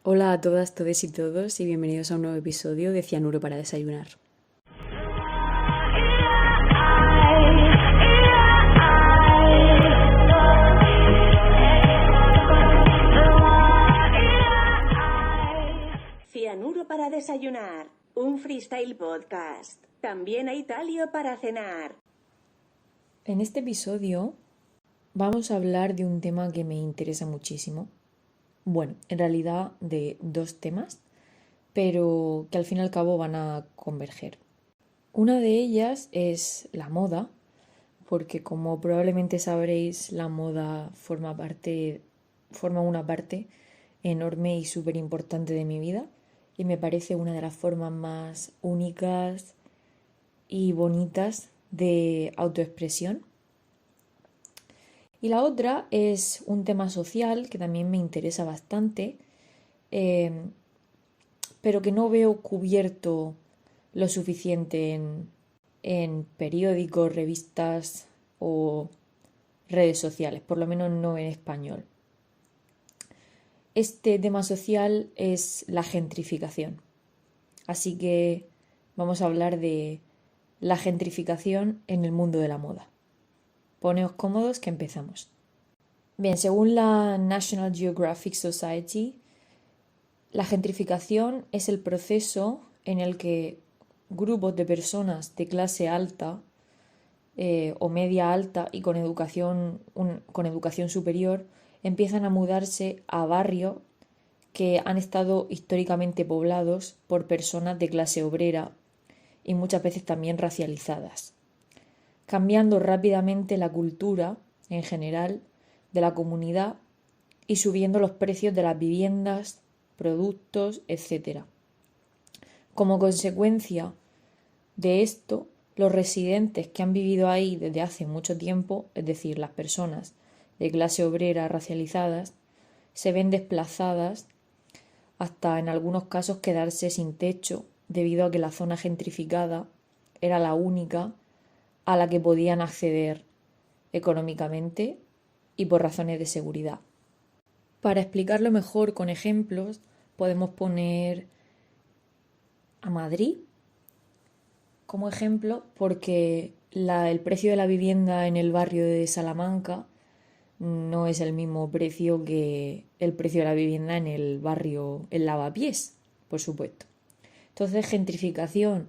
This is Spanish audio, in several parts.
Hola a todas, todes y todos y bienvenidos a un nuevo episodio de Cianuro para desayunar. Cianuro para desayunar, un freestyle podcast. También hay talio para cenar. En este episodio vamos a hablar de un tema que me interesa muchísimo. Bueno, en realidad de dos temas, pero que al fin y al cabo van a converger. Una de ellas es la moda, porque como probablemente sabréis, la moda forma una parte enorme y súper importante de mi vida y me parece una de las formas más únicas y bonitas de autoexpresión. Y la otra es un tema social que también me interesa bastante, pero que no veo cubierto lo suficiente en periódicos, revistas o redes sociales, por lo menos no en español. Este tema social es la gentrificación. Así que vamos a hablar de la gentrificación en el mundo de la moda. Poneos cómodos que empezamos. Bien, según la National Geographic Society, la gentrificación es el proceso en el que grupos de personas de clase alta o media alta y con educación superior empiezan a mudarse a barrios que han estado históricamente poblados por personas de clase obrera y muchas veces también racializadas, cambiando rápidamente la cultura en general de la comunidad y subiendo los precios de las viviendas, productos, etc. Como consecuencia de esto, los residentes que han vivido ahí desde hace mucho tiempo, es decir, las personas de clase obrera racializadas, se ven desplazadas hasta en algunos casos quedarse sin techo debido a que la zona gentrificada era la única a la que podían acceder económicamente y por razones de seguridad. Para explicarlo mejor con ejemplos, podemos poner a Madrid como ejemplo porque el precio de la vivienda en el barrio de Salamanca no es el mismo precio que el precio de la vivienda en el barrio, en Lavapiés, por supuesto. Entonces, gentrificación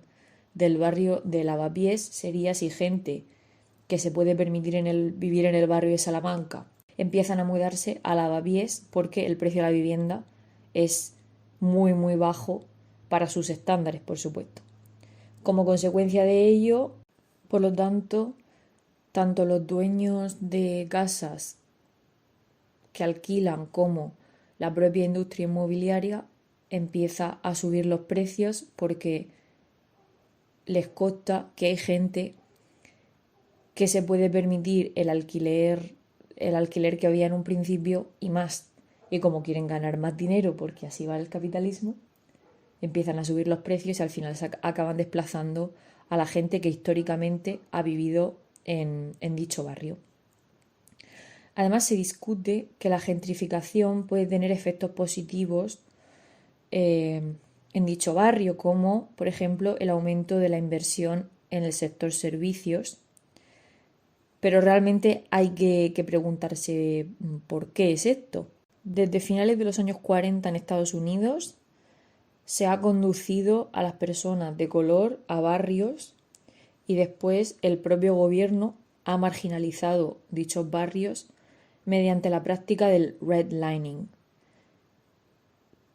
del barrio de Lavapiés sería si gente que se puede permitir vivir en el barrio de Salamanca empiezan a mudarse a Lavapiés porque el precio de la vivienda es muy, muy bajo para sus estándares, por supuesto. Como consecuencia de ello, por lo tanto, tanto los dueños de casas que alquilan como la propia industria inmobiliaria empieza a subir los precios porque les consta que hay gente que se puede permitir el alquiler que había en un principio y más. Y como quieren ganar más dinero, porque así va el capitalismo, empiezan a subir los precios y al final se acaban desplazando a la gente que históricamente ha vivido en dicho barrio. Además, se discute que la gentrificación puede tener efectos positivos en dicho barrio, como por ejemplo el aumento de la inversión en el sector servicios. Pero realmente hay que preguntarse por qué es esto. Desde finales de los años 40 en Estados Unidos se ha conducido a las personas de color a barrios y después el propio gobierno ha marginalizado dichos barrios mediante la práctica del redlining,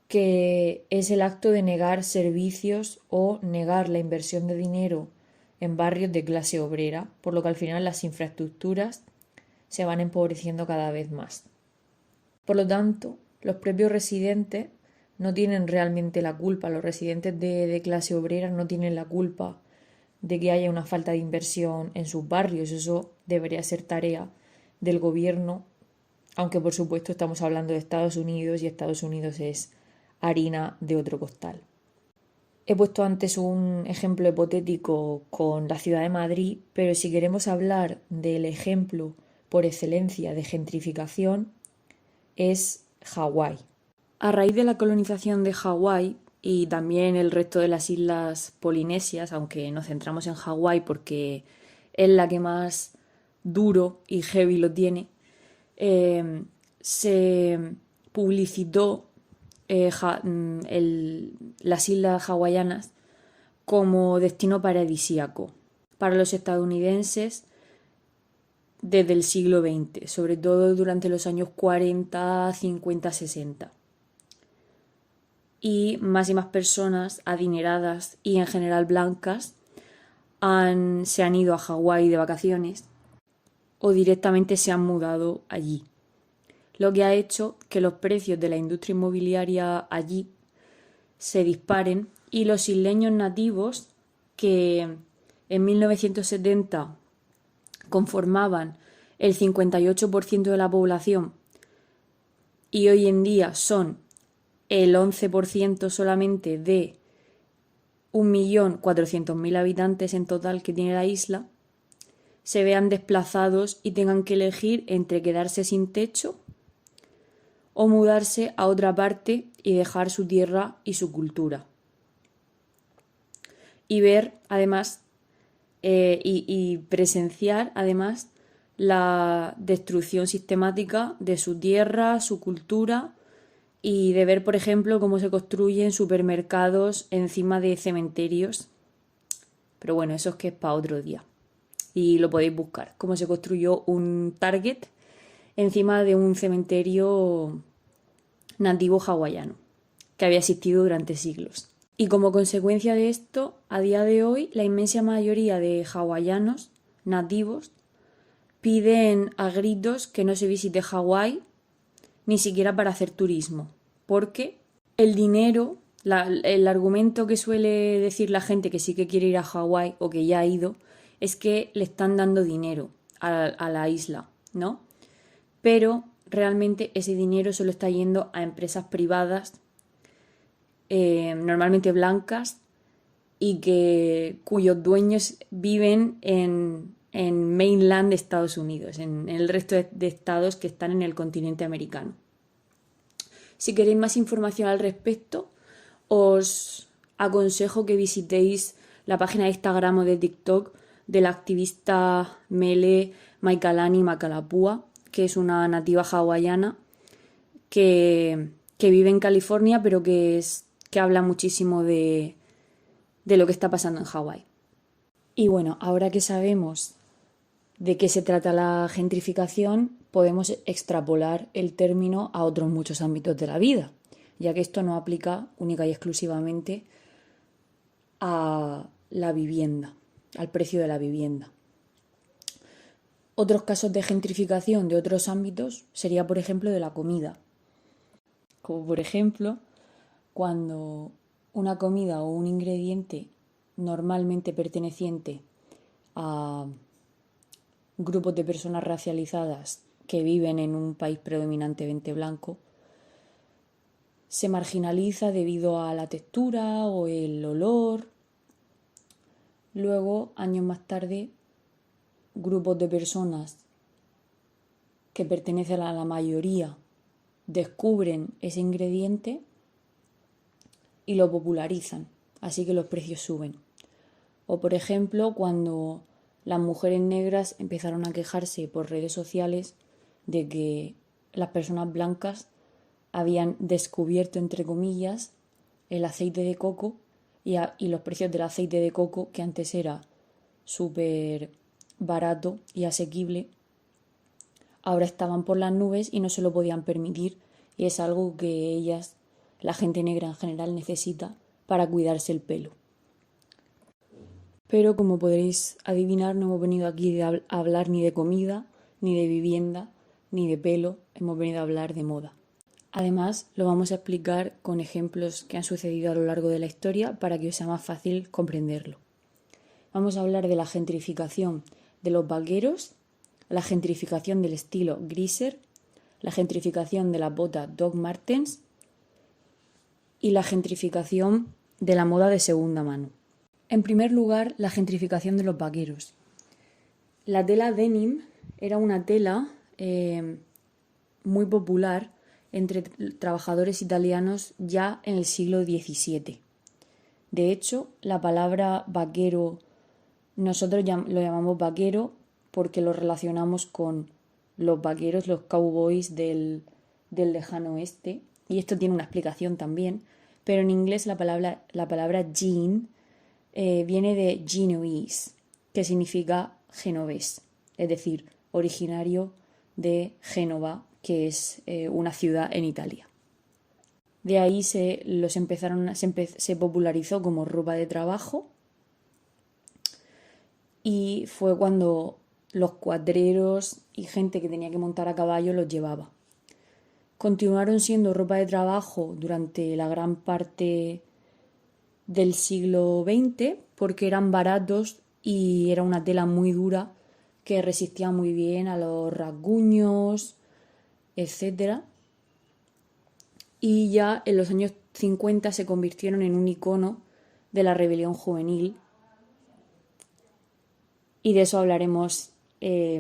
que es el acto de negar servicios o negar la inversión de dinero en barrios de clase obrera, por lo que al final las infraestructuras se van empobreciendo cada vez más. Por lo tanto, los propios residentes no tienen realmente la culpa, los residentes de clase obrera no tienen la culpa de que haya una falta de inversión en sus barrios. Eso debería ser tarea del gobierno, aunque por supuesto estamos hablando de Estados Unidos y Estados Unidos es harina de otro costal. He puesto antes un ejemplo hipotético con la ciudad de Madrid, pero si queremos hablar del ejemplo por excelencia de gentrificación, es Hawái. A raíz de la colonización de Hawái y también el resto de las islas polinesias, aunque nos centramos en Hawái porque es la que más duro y heavy lo tiene, se publicitó las islas hawaianas como destino paradisíaco para los estadounidenses desde el siglo XX, sobre todo durante los años 40, 50, 60. Y más personas adineradas y en general blancas se han ido a Hawái de vacaciones o directamente se han mudado allí, lo que ha hecho que los precios de la industria inmobiliaria allí se disparen y los isleños nativos, que en 1970 conformaban el 58% de la población y hoy en día son el 11% solamente de 1.400.000 habitantes en total que tiene la isla, se vean desplazados y tengan que elegir entre quedarse sin techo o mudarse a otra parte y dejar su tierra y su cultura. Y ver, además, y presenciar, además, la destrucción sistemática de su tierra, su cultura, y de ver, por ejemplo, cómo se construyen supermercados encima de cementerios. Pero bueno, eso es que es para otro día. Y lo podéis buscar, cómo se construyó un Target encima de un cementerio nativo hawaiano, que había existido durante siglos. Y como consecuencia de esto, a día de hoy, la inmensa mayoría de hawaianos nativos piden a gritos que no se visite Hawái ni siquiera para hacer turismo, porque el dinero, el argumento que suele decir la gente que sí que quiere ir a Hawái o que ya ha ido, es que le están dando dinero a la isla, ¿no? Pero realmente ese dinero solo está yendo a empresas privadas, normalmente blancas, y cuyos dueños viven en mainland de Estados Unidos, en el resto de estados que están en el continente americano. Si queréis más información al respecto, os aconsejo que visitéis la página de Instagram o de TikTok de la activista Mele Maikalani Makalapua, que es una nativa hawaiana que vive en California, pero que habla muchísimo de lo que está pasando en Hawái. Y bueno, ahora que sabemos de qué se trata la gentrificación, podemos extrapolar el término a otros muchos ámbitos de la vida, ya que esto no aplica única y exclusivamente a la vivienda, al precio de la vivienda. Otros casos de gentrificación de otros ámbitos sería, por ejemplo, de la comida. Como por ejemplo, cuando una comida o un ingrediente normalmente perteneciente a grupos de personas racializadas que viven en un país predominantemente blanco, se marginaliza debido a la textura o el olor. Luego, años más tarde, grupos de personas que pertenecen a la mayoría descubren ese ingrediente y lo popularizan, así que los precios suben. O por ejemplo, cuando las mujeres negras empezaron a quejarse por redes sociales de que las personas blancas habían descubierto, entre comillas, el aceite de coco y los precios del aceite de coco, que antes era súper barato y asequible, ahora estaban por las nubes y no se lo podían permitir, y es algo que ellas, la gente negra en general, necesita para cuidarse el pelo. Pero como podréis adivinar, no hemos venido aquí a hablar ni de comida, ni de vivienda, ni de pelo, hemos venido a hablar de moda. Además, lo vamos a explicar con ejemplos que han sucedido a lo largo de la historia para que os sea más fácil comprenderlo. Vamos a hablar de la gentrificación de los vaqueros, la gentrificación del estilo Greaser, la gentrificación de las botas Doc Martens y la gentrificación de la moda de segunda mano. En primer lugar, la gentrificación de los vaqueros. La tela denim era una tela muy popular entre trabajadores italianos ya en el siglo XVII. De hecho, la palabra vaquero, nosotros lo llamamos vaquero porque lo relacionamos con los vaqueros, los cowboys del lejano oeste, y esto tiene una explicación también, pero en inglés la palabra jean viene de Genoese, que significa genovés, es decir, originario de Génova, que es una ciudad en Italia. De ahí se popularizó como ropa de trabajo y fue cuando los cuadreros y gente que tenía que montar a caballo los llevaba. Continuaron siendo ropa de trabajo durante la gran parte del siglo XX porque eran baratos y era una tela muy dura que resistía muy bien a los rasguños, etc. Y ya en los años 50 se convirtieron en un icono de la rebelión juvenil, y de eso hablaremos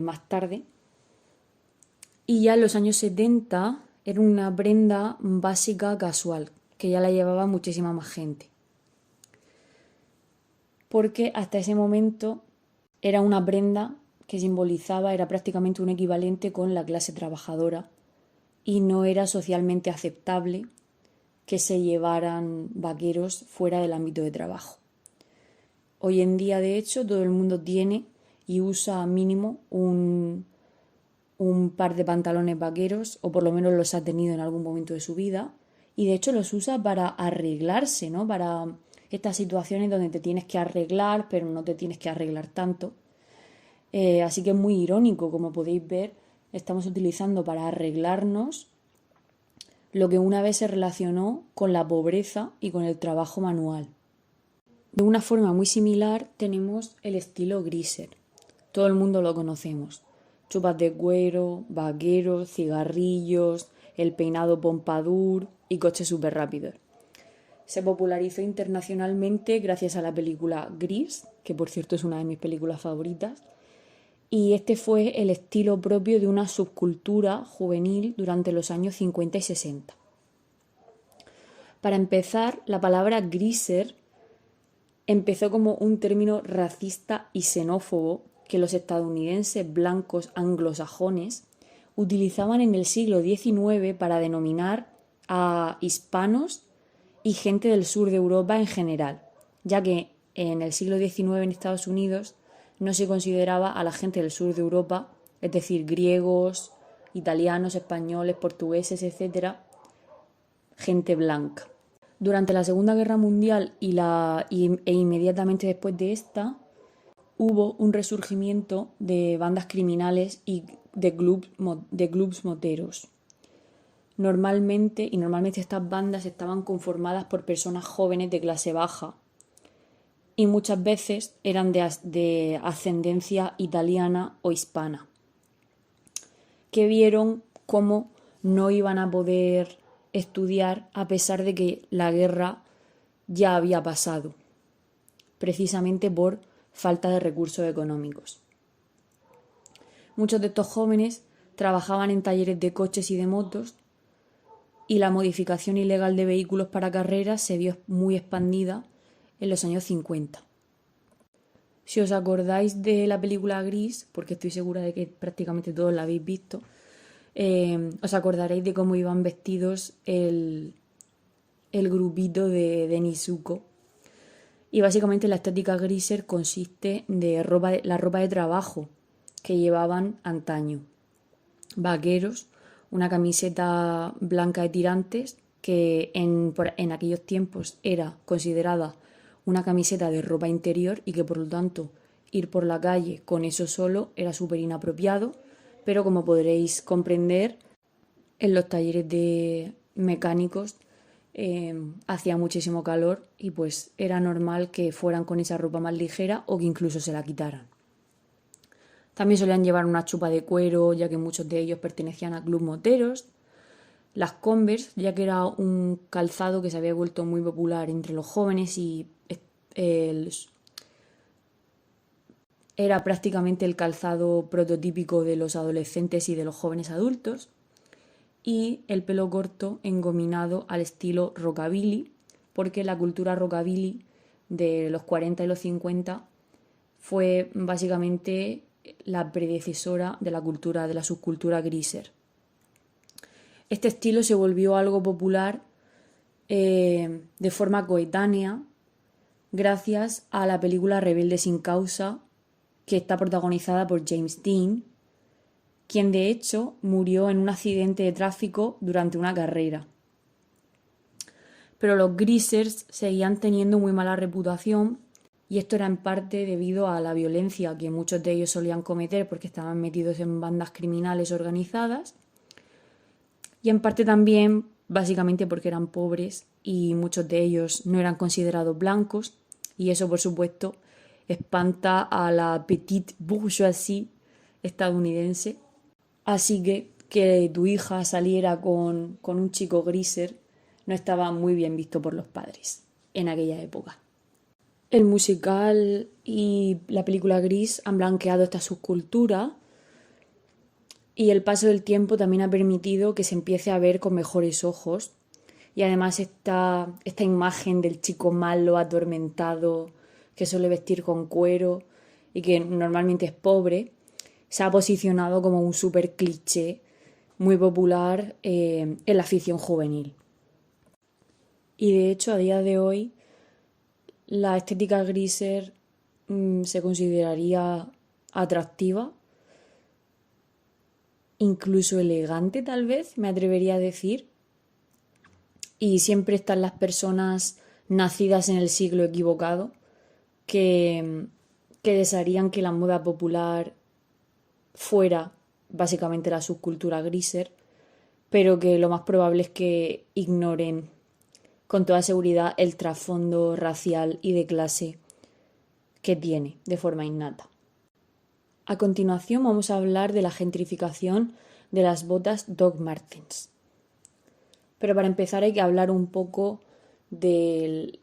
más tarde. Y ya en los años 70 era una prenda básica casual, que ya la llevaba muchísima más gente. Porque hasta ese momento era una prenda que simbolizaba, era prácticamente un equivalente con la clase trabajadora, y no era socialmente aceptable que se llevaran vaqueros fuera del ámbito de trabajo. Hoy en día, de hecho, todo el mundo tiene y usa mínimo un par de pantalones vaqueros, o por lo menos los ha tenido en algún momento de su vida, y de hecho los usa para arreglarse, ¿no? Para estas situaciones donde te tienes que arreglar, pero no te tienes que arreglar tanto. Así que es muy irónico, como podéis ver, estamos utilizando para arreglarnos lo que una vez se relacionó con la pobreza y con el trabajo manual. De una forma muy similar tenemos el estilo Greaser. Todo el mundo lo conocemos. Chupas de cuero, vaqueros, cigarrillos, el peinado pompadour y coches súper rápidos. Se popularizó internacionalmente gracias a la película Grease, que por cierto es una de mis películas favoritas, y este fue el estilo propio de una subcultura juvenil durante los años 50 y 60. Para empezar, la palabra greaser empezó como un término racista y xenófobo que los estadounidenses blancos anglosajones utilizaban en el siglo XIX para denominar a hispanos y gente del sur de Europa en general, ya que en el siglo XIX en Estados Unidos no se consideraba a la gente del sur de Europa, es decir, griegos, italianos, españoles, portugueses, etc., gente blanca. Durante la Segunda Guerra Mundial e inmediatamente después de esta, hubo un resurgimiento de bandas criminales y de clubs moteros. Normalmente estas bandas estaban conformadas por personas jóvenes de clase baja y muchas veces eran de ascendencia italiana o hispana, que vieron cómo no iban a poder estudiar a pesar de que la guerra ya había pasado, precisamente por falta de recursos económicos. Muchos de estos jóvenes trabajaban en talleres de coches y de motos, y la modificación ilegal de vehículos para carreras se vio muy expandida en los años 50. Si os acordáis de la película Gris, porque estoy segura de que prácticamente todos la habéis visto, os acordaréis de cómo iban vestidos el grupito de Nezuko. Y básicamente la estética Greaser consiste de la ropa de trabajo que llevaban antaño. Vaqueros, una camiseta blanca de tirantes que en aquellos tiempos era considerada una camiseta de ropa interior y que por lo tanto ir por la calle con eso solo era súper inapropiado, pero como podréis comprender, en los talleres de mecánicos hacía muchísimo calor y pues era normal que fueran con esa ropa más ligera o que incluso se la quitaran. También solían llevar una chupa de cuero, ya que muchos de ellos pertenecían a clubes moteros. Las Converse, ya que era un calzado que se había vuelto muy popular entre los jóvenes y era prácticamente el calzado prototípico de los adolescentes y de los jóvenes adultos. y el pelo corto engominado al estilo rockabilly, porque la cultura rockabilly de los 40 y los 50 fue básicamente la predecesora de la cultura, de la subcultura greaser. Este estilo se volvió algo popular de forma coetánea gracias a la película Rebelde sin causa, que está protagonizada por James Dean, quien de hecho murió en un accidente de tráfico durante una carrera. Pero los greasers seguían teniendo muy mala reputación, y esto era en parte debido a la violencia que muchos de ellos solían cometer porque estaban metidos en bandas criminales organizadas, y en parte también básicamente porque eran pobres y muchos de ellos no eran considerados blancos, y eso por supuesto espanta a la petite bourgeoisie estadounidense. Así que tu hija saliera con un chico greaser no estaba muy bien visto por los padres en aquella época. El musical y la película Gris han blanqueado esta subcultura, y el paso del tiempo también ha permitido que se empiece a ver con mejores ojos, y además esta imagen del chico malo, atormentado, que suele vestir con cuero y que normalmente es pobre, se ha posicionado como un súper cliché muy popular en la afición juvenil. Y de hecho, a día de hoy, la estética greaser se consideraría atractiva, incluso elegante tal vez, me atrevería a decir. Y siempre están las personas nacidas en el siglo equivocado que desearían que la moda popular fuera básicamente la subcultura greaser, pero que lo más probable es que ignoren con toda seguridad el trasfondo racial y de clase que tiene de forma innata. A continuación vamos a hablar de la gentrificación de las botas Doc Martens. Pero para empezar hay que hablar un poco de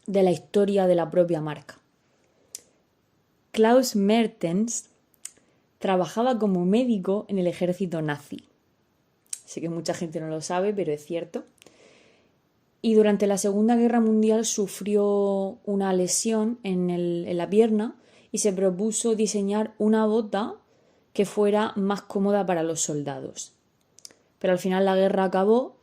la historia de la propia marca. Klaus Mertens trabajaba como médico en el ejército nazi. Sé que mucha gente no lo sabe, pero es cierto. Y durante la Segunda Guerra Mundial sufrió una lesión en la pierna y se propuso diseñar una bota que fuera más cómoda para los soldados. Pero al final la guerra acabó,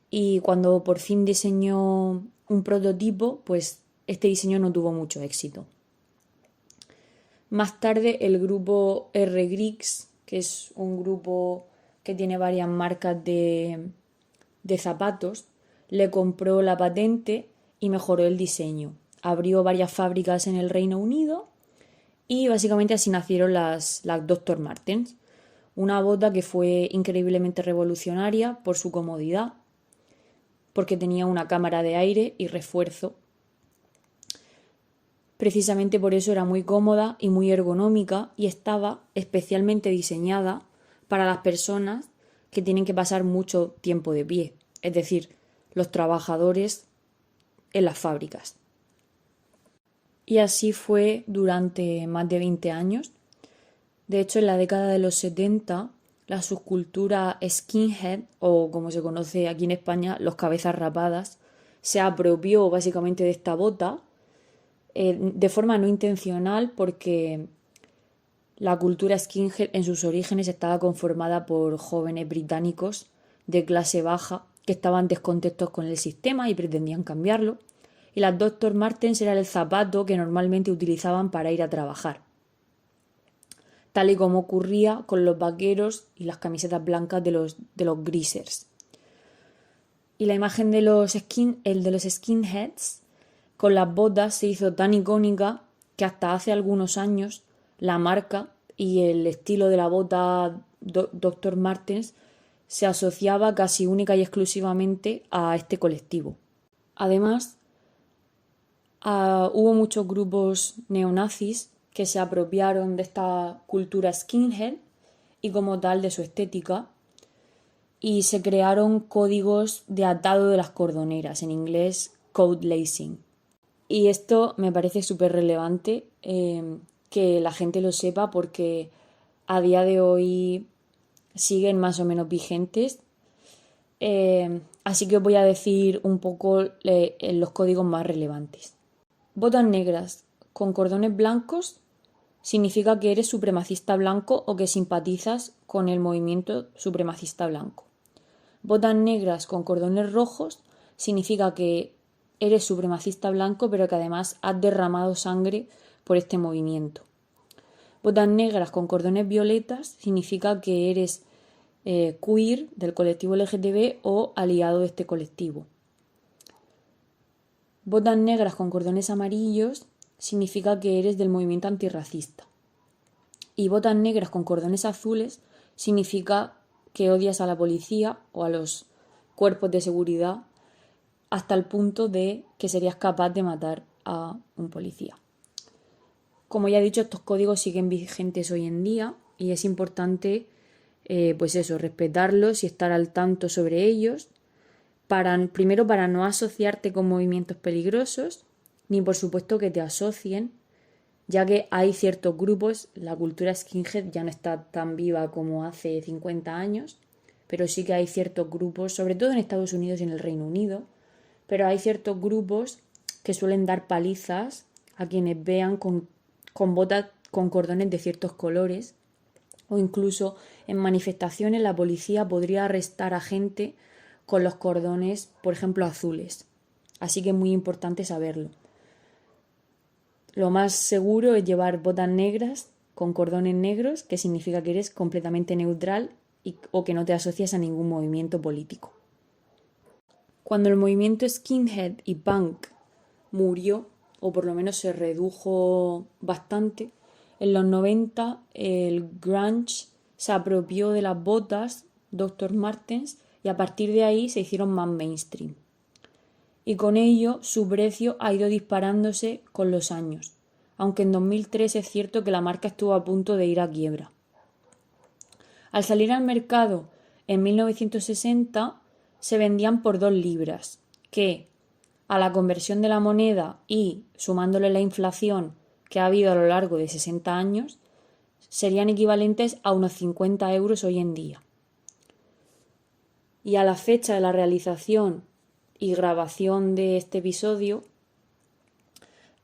y cuando por fin diseñó un prototipo, pues este diseño no tuvo mucho éxito. Más tarde el grupo R. Griggs, que es un grupo que tiene varias marcas de zapatos, le compró la patente y mejoró el diseño. Abrió varias fábricas en el Reino Unido y básicamente así nacieron las Dr. Martens, una bota que fue increíblemente revolucionaria por su comodidad, porque tenía una cámara de aire y refuerzo. Precisamente por eso era muy cómoda y muy ergonómica, y estaba especialmente diseñada para las personas que tienen que pasar mucho tiempo de pie, es decir, los trabajadores en las fábricas. Y así fue durante más de 20 años. De hecho, en la década de los 70, la subcultura skinhead, o como se conoce aquí en España, los cabezas rapadas, se apropió básicamente de esta bota de forma no intencional, porque la cultura skinhead en sus orígenes estaba conformada por jóvenes británicos de clase baja que estaban descontentos con el sistema y pretendían cambiarlo, y las Dr. Martens era el zapato que normalmente utilizaban para ir a trabajar, tal y como ocurría con los vaqueros y las camisetas blancas de los greasers. Y la imagen de los skinheads con las botas se hizo tan icónica que hasta hace algunos años la marca y el estilo de la bota Dr. Martens se asociaba casi única y exclusivamente a este colectivo. Además, hubo muchos grupos neonazis que se apropiaron de esta cultura skinhead y como tal de su estética, y se crearon códigos de atado de las cordoneras, en inglés code lacing. Y esto me parece súper relevante que la gente lo sepa, porque a día de hoy siguen más o menos vigentes, Así que os voy a decir un poco los códigos más relevantes. Botas negras con cordones blancos significa que eres supremacista blanco o que simpatizas con el movimiento supremacista blanco. Botas negras con cordones rojos significa que eres supremacista blanco pero que además has derramado sangre por este movimiento. Botas negras con cordones violetas significa que eres queer del colectivo LGTB o aliado de este colectivo. Botas negras con cordones amarillos significa que eres del movimiento antirracista. Y botas negras con cordones azules significa que odias a la policía o a los cuerpos de seguridad hasta el punto de que serías capaz de matar a un policía. Como ya he dicho, estos códigos siguen vigentes hoy en día y es importante respetarlos y estar al tanto sobre ellos, primero para no asociarte con movimientos peligrosos, ni por supuesto que te asocien, ya que hay ciertos grupos, la cultura skinhead ya no está tan viva como hace 50 años, pero sí que hay ciertos grupos, sobre todo en Estados Unidos y en el Reino Unido, pero hay ciertos grupos que suelen dar palizas a quienes vean con botas con cordones de ciertos colores, o incluso en manifestaciones la policía podría arrestar a gente con los cordones, por ejemplo, azules. Así que es muy importante saberlo. Lo más seguro es llevar botas negras con cordones negros, que significa que eres completamente neutral o que no te asocias a ningún movimiento político. Cuando el movimiento skinhead y punk murió, o por lo menos se redujo bastante, en los 90 el grunge se apropió de las botas Dr. Martens y a partir de ahí se hicieron más mainstream. Y con ello su precio ha ido disparándose con los años, aunque en 2003 es cierto que la marca estuvo a punto de ir a quiebra. Al salir al mercado en 1960 se vendían por 2 libras, que a la conversión de la moneda y sumándole la inflación que ha habido a lo largo de 60 años, serían equivalentes a unos 50 euros hoy en día. Y a la fecha de la realización y grabación de este episodio,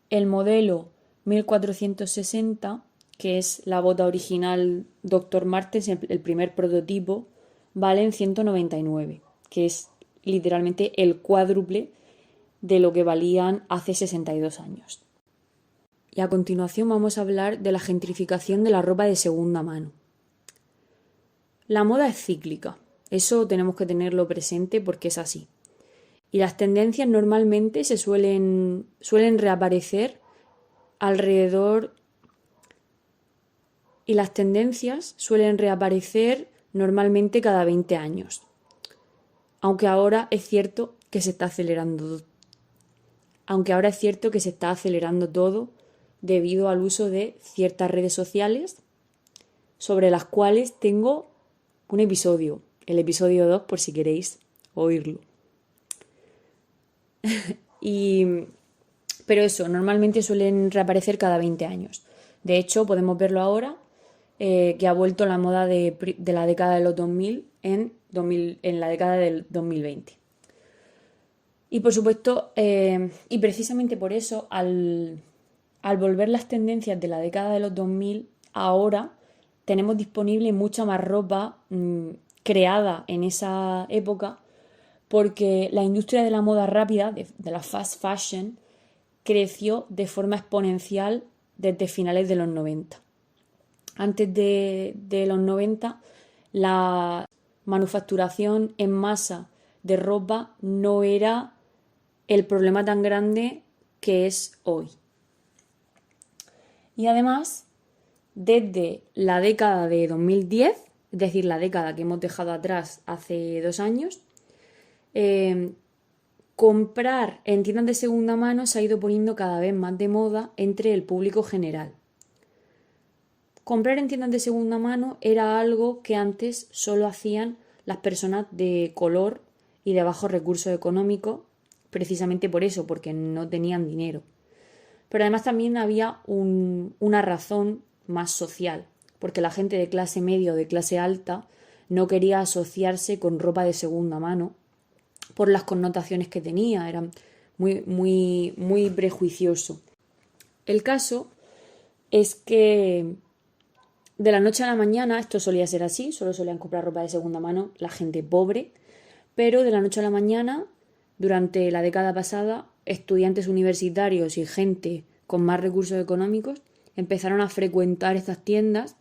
el modelo 1460, que es la bota original Dr. Martens, el primer prototipo, vale en 199, que es literalmente el cuádruple de lo que valían hace 62 años. Y a continuación vamos a hablar de la gentrificación de la ropa de segunda mano. La moda es cíclica, eso tenemos que tenerlo presente porque es así. Y las tendencias normalmente se suelen reaparecer normalmente cada 20 años. Aunque ahora es cierto que se está acelerando todo debido al uso de ciertas redes sociales sobre las cuales tengo un episodio, el episodio 2 por si queréis oírlo. Pero eso, normalmente suelen reaparecer cada 20 años. De hecho, podemos verlo ahora, que ha vuelto la moda de la década de los 2000 en la década del 2020. Y por supuesto, y precisamente por eso, al volver las tendencias de la década de los 2000, ahora tenemos disponible mucha más ropa creada en esa época, porque la industria de la moda rápida, de la fast fashion, creció de forma exponencial desde finales de los 90. Antes de los 90, la manufacturación en masa de ropa no era el problema tan grande que es hoy. Y además, desde la década de 2010, es decir, la década que hemos dejado atrás hace 2 años, comprar en tiendas de segunda mano se ha ido poniendo cada vez más de moda entre el público general. Comprar en tiendas de segunda mano era algo que antes solo hacían las personas de color y de bajos recursos económicos, precisamente por eso, porque no tenían dinero. Pero además también había una razón más social, porque la gente de clase media o de clase alta no quería asociarse con ropa de segunda mano por las connotaciones que tenía, era muy prejuicioso. El caso es que de la noche a la mañana, esto solía ser así, solo solían comprar ropa de segunda mano la gente pobre, pero de la noche a la mañana, durante la década pasada, estudiantes universitarios y gente con más recursos económicos empezaron a frecuentar estas tiendas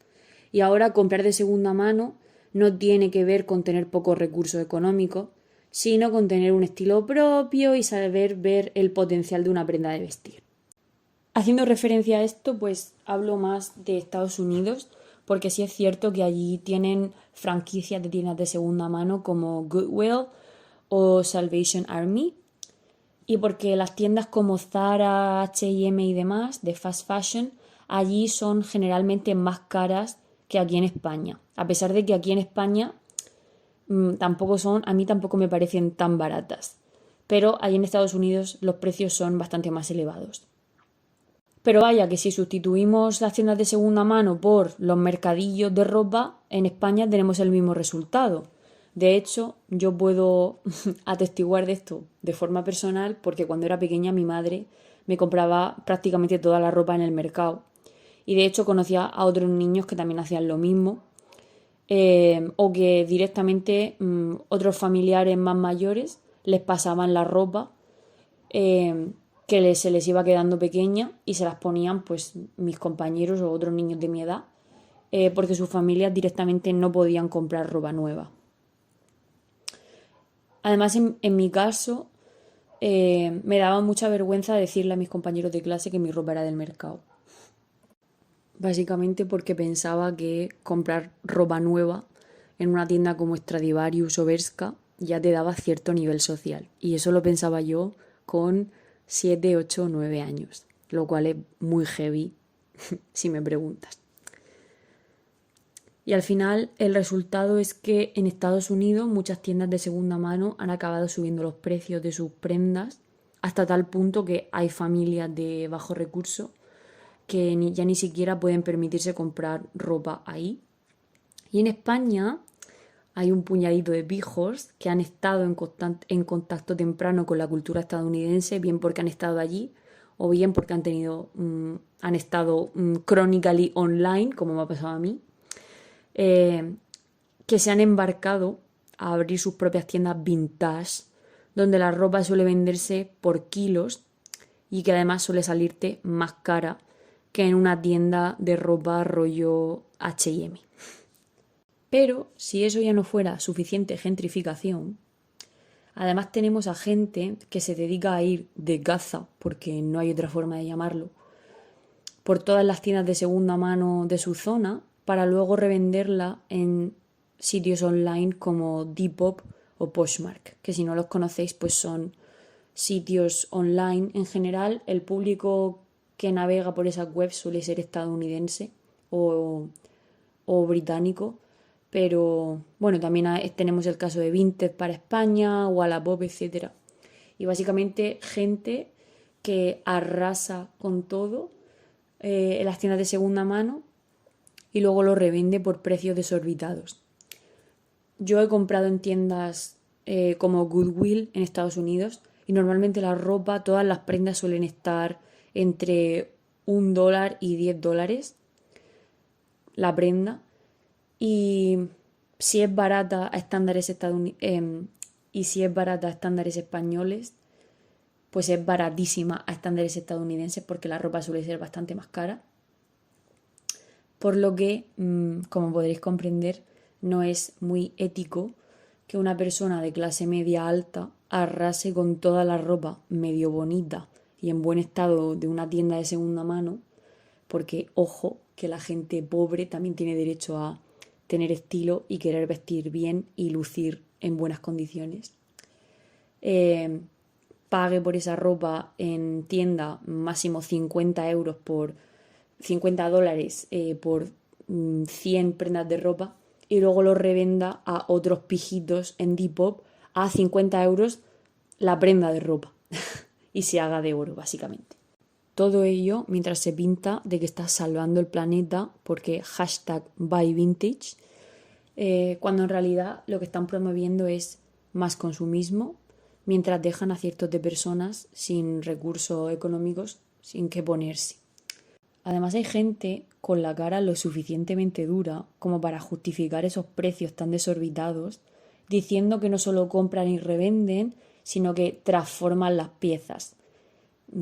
y ahora comprar de segunda mano no tiene que ver con tener pocos recursos económicos, sino con tener un estilo propio y saber ver el potencial de una prenda de vestir. Haciendo referencia a esto, pues hablo más de Estados Unidos, porque sí es cierto que allí tienen franquicias de tiendas de segunda mano como Goodwill o Salvation Army, y porque las tiendas como Zara, H&M y demás de fast fashion allí son generalmente más caras que aquí en España, a pesar de que aquí en España a mí tampoco me parecen tan baratas, pero allí en Estados Unidos los precios son bastante más elevados. Pero vaya que si sustituimos las tiendas de segunda mano por los mercadillos de ropa, en España tenemos el mismo resultado. De hecho, yo puedo atestiguar de esto de forma personal porque cuando era pequeña mi madre me compraba prácticamente toda la ropa en el mercado. Y de hecho conocía a otros niños que también hacían lo mismo. O que directamente otros familiares más mayores les pasaban la ropa que se les iba quedando pequeña y se las ponían pues mis compañeros o otros niños de mi edad porque sus familias directamente no podían comprar ropa nueva. Además, en mi caso, me daba mucha vergüenza decirle a mis compañeros de clase que mi ropa era del mercado. Básicamente porque pensaba que comprar ropa nueva en una tienda como Stradivarius o Bershka ya te daba cierto nivel social. Y eso lo pensaba yo con 7, 8 o 9 años, lo cual es muy heavy si me preguntas. Y al final el resultado es que en Estados Unidos muchas tiendas de segunda mano han acabado subiendo los precios de sus prendas hasta tal punto que hay familias de bajo recurso que ya ni siquiera pueden permitirse comprar ropa ahí. Y en España hay un puñadito de pijos que han estado en contacto temprano con la cultura estadounidense, bien porque han estado allí o bien porque han estado chronically online, como me ha pasado a mí, que se han embarcado a abrir sus propias tiendas vintage, donde la ropa suele venderse por kilos y que además suele salirte más cara que en una tienda de ropa rollo H&M. Pero si eso ya no fuera suficiente gentrificación, además tenemos a gente que se dedica a ir de caza, porque no hay otra forma de llamarlo, por todas las tiendas de segunda mano de su zona para luego revenderla en sitios online como Depop o Poshmark, que si no los conocéis pues son sitios online. En general el público que navega por esas webs suele ser estadounidense o británico, pero bueno, también tenemos el caso de Vinted para España, Wallapop, etc. Y básicamente gente que arrasa con todo en las tiendas de segunda mano y luego lo revende por precios desorbitados. Yo he comprado en tiendas como Goodwill en Estados Unidos y normalmente la ropa, todas las prendas suelen estar entre $1 y $10 la prenda. Y si es barata a estándares españoles, pues es baratísima a estándares estadounidenses porque la ropa suele ser bastante más cara. Por lo que, como podréis comprender, no es muy ético que una persona de clase media alta arrase con toda la ropa medio bonita y en buen estado de una tienda de segunda mano, porque, ojo, que la gente pobre también tiene derecho a tener estilo y querer vestir bien y lucir en buenas condiciones. Pague por esa ropa en tienda máximo $50 por $50 por 100 prendas de ropa y luego lo revenda a otros pijitos en Depop a €50 la prenda de ropa y se haga de oro básicamente. Todo ello mientras se pinta de que está salvando el planeta porque #BuyVintage cuando en realidad lo que están promoviendo es más consumismo, mientras dejan a cientos de personas sin recursos económicos, sin qué ponerse. Además hay gente con la cara lo suficientemente dura como para justificar esos precios tan desorbitados, diciendo que no solo compran y revenden, sino que transforman las piezas.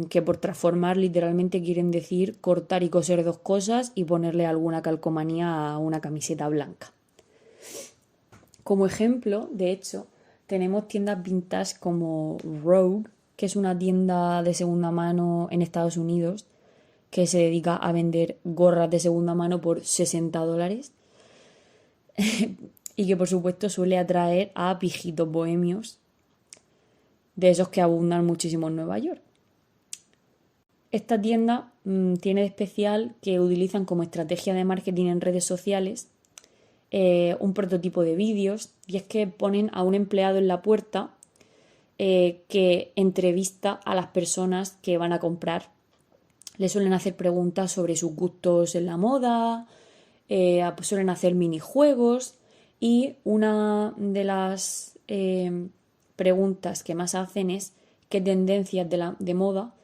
Que por transformar literalmente quieren decir cortar y coser dos cosas y ponerle alguna calcomanía a una camiseta blanca. Como ejemplo, de hecho, tenemos tiendas vintage como Rogue, que es una tienda de segunda mano en Estados Unidos, que se dedica a vender gorras de segunda mano por $60 y que por supuesto suele atraer a pijitos bohemios, de esos que abundan muchísimo en Nueva York. Esta tienda tiene de especial que utilizan como estrategia de marketing en redes sociales un prototipo de vídeos, y es que ponen a un empleado en la puerta que entrevista a las personas que van a comprar. Le suelen hacer preguntas sobre sus gustos en la moda, suelen hacer minijuegos, y una de las preguntas que más hacen es qué tendencias de moda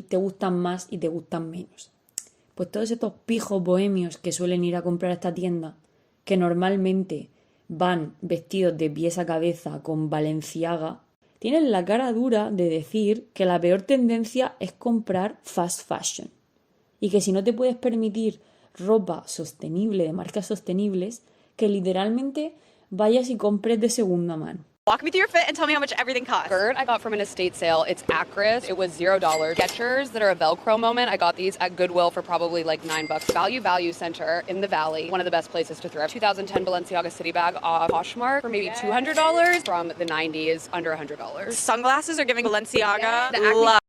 te gustan más y te gustan menos. Pues todos estos pijos bohemios que suelen ir a comprar a esta tienda, que normalmente van vestidos de pies a cabeza con Balenciaga, tienen la cara dura de decir que la peor tendencia es comprar fast fashion y que si no te puedes permitir ropa sostenible, de marcas sostenibles, que literalmente vayas y compres de segunda mano. Walk me through your fit and tell me how much everything costs. Skirt I got from an estate sale. It's Acris. It was $0. Skechers that are a Velcro moment. I got these at Goodwill for probably like $9. Value Center in the Valley. One of the best places to thrift. 2010 Balenciaga City Bag off Poshmark for maybe $200. From the 90s, under $100. Sunglasses are giving Balenciaga.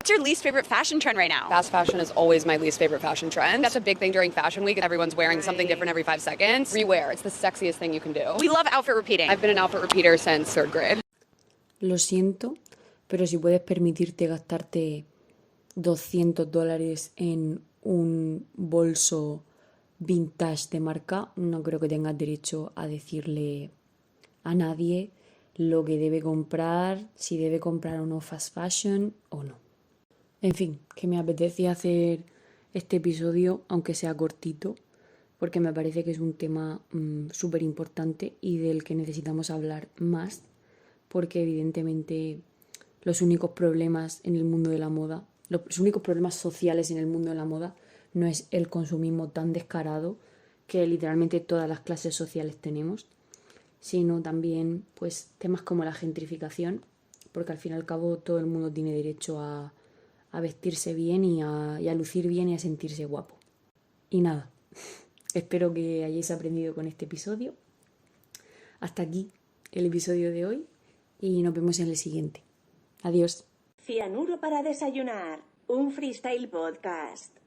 What's your least favorite fashion trend right now? Fast fashion is always my least favorite fashion trend. That's a big thing during Fashion Week. Everyone's wearing something different every 5 seconds. Rewear. It's the sexiest thing you can do. We love outfit repeating. I've been an outfit repeater since 3rd grade. Lo siento, pero si puedes permitirte gastarte $200 en un bolso vintage de marca, no creo que tengas derecho a decirle a nadie lo que debe comprar, si debe comprar o no fast fashion o no. En fin, que me apetece hacer este episodio, aunque sea cortito, porque me parece que es un tema súper importante y del que necesitamos hablar más, porque evidentemente los únicos problemas en el mundo de la moda, los únicos problemas sociales en el mundo de la moda no es el consumismo tan descarado que literalmente todas las clases sociales tenemos, sino también pues temas como la gentrificación, porque al fin y al cabo todo el mundo tiene derecho a vestirse bien y a lucir bien y a sentirse guapo. Y nada, espero que hayáis aprendido con este episodio. Hasta aquí el episodio de hoy y nos vemos en el siguiente. Adiós. Cianuro para desayunar, un freestyle podcast.